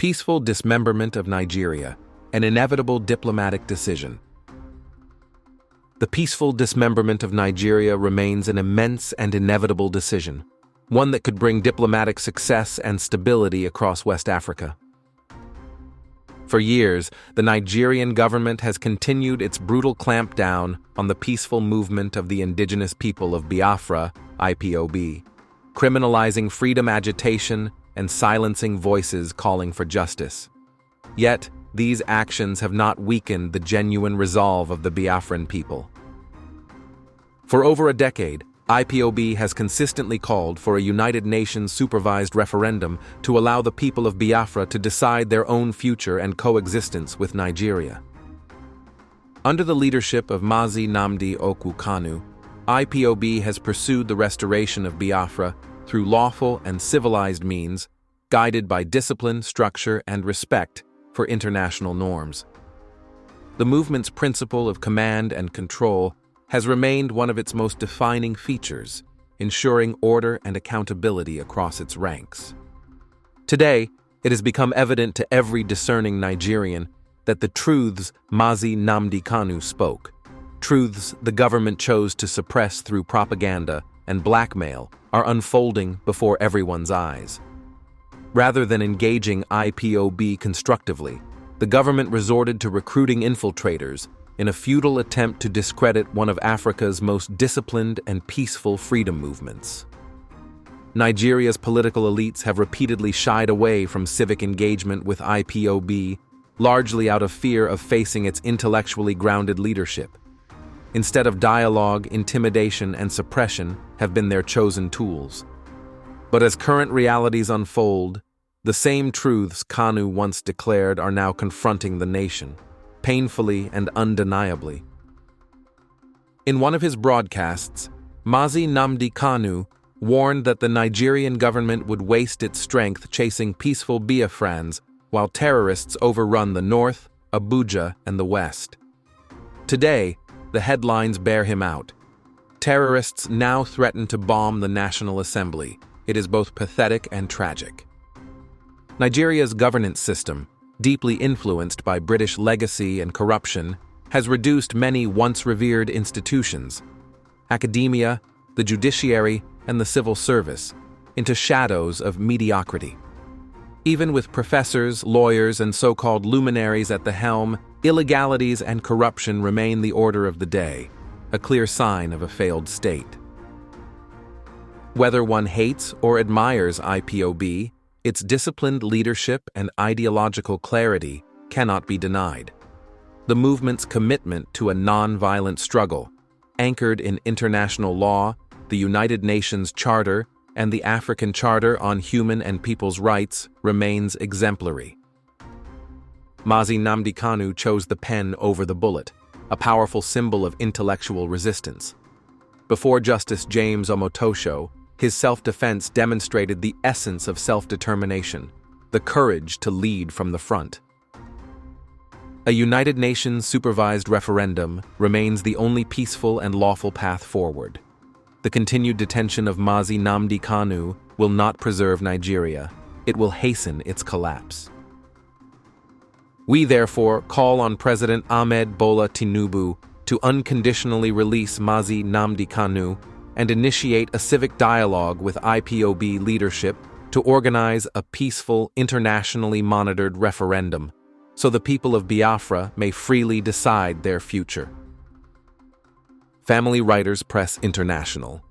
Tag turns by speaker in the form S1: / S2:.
S1: Peaceful dismemberment of Nigeria, an inevitable diplomatic decision. The peaceful dismemberment of Nigeria remains an immense and inevitable decision, one that could bring diplomatic success and stability across West Africa. For years, the Nigerian government has continued its brutal clampdown on the peaceful movement of the indigenous people of Biafra, IPOB, criminalizing freedom agitation and silencing voices calling for justice. Yet, these actions have not weakened the genuine resolve of the Biafran people. For over a decade, IPOB has consistently called for a United Nations-supervised referendum to allow the people of Biafra to decide their own future and coexistence with Nigeria. Under the leadership of Mazi Nnamdi Kanu, IPOB has pursued the restoration of Biafra through lawful and civilized means, guided by discipline, structure, and respect for international norms. The movement's principle of command and control has remained one of its most defining features, ensuring order and accountability across its ranks. Today, it has become evident to every discerning Nigerian that the truths Mazi Nnamdi Kanu spoke, truths the government chose to suppress through propaganda and blackmail, are unfolding before everyone's eyes. Rather than engaging IPOB constructively, the government resorted to recruiting infiltrators in a futile attempt to discredit one of Africa's most disciplined and peaceful freedom movements. Nigeria's political elites have repeatedly shied away from civic engagement with IPOB, largely out of fear of facing its intellectually grounded leadership. Instead of dialogue, intimidation, and suppression have been their chosen tools. But as current realities unfold, the same truths Kanu once declared are now confronting the nation, painfully and undeniably. In one of his broadcasts, Mazi Nnamdi Kanu warned that the Nigerian government would waste its strength chasing peaceful Biafrans while terrorists overrun the north, Abuja, and the west. Today, the headlines bear him out. Terrorists now threaten to bomb the National Assembly. It is both pathetic and tragic. Nigeria's governance system, deeply influenced by British legacy and corruption, has reduced many once revered institutions, academia, the judiciary, and the civil service, into shadows of mediocrity. Even with professors, lawyers, and so-called luminaries at the helm, illegalities and corruption remain the order of the day, a clear sign of a failed state. Whether one hates or admires IPOB, its disciplined leadership and ideological clarity cannot be denied. The movement's commitment to a non-violent struggle, anchored in international law, the United Nations Charter, and the African Charter on Human and People's Rights, remains exemplary. Mazi Nnamdi Kanu chose the pen over the bullet, a powerful symbol of intellectual resistance. Before Justice James Omotosho, his self-defense demonstrated the essence of self-determination, the courage to lead from the front. A United Nations-supervised referendum remains the only peaceful and lawful path forward. The continued detention of Mazi Nnamdi Kanu will not preserve Nigeria. It will hasten its collapse. We therefore call on President Ahmed Bola Tinubu to unconditionally release Mazi Nnamdi Kanu and initiate a civic dialogue with IPOB leadership to organize a peaceful, internationally monitored referendum, so the people of Biafra may freely decide their future. Family Writers Press International.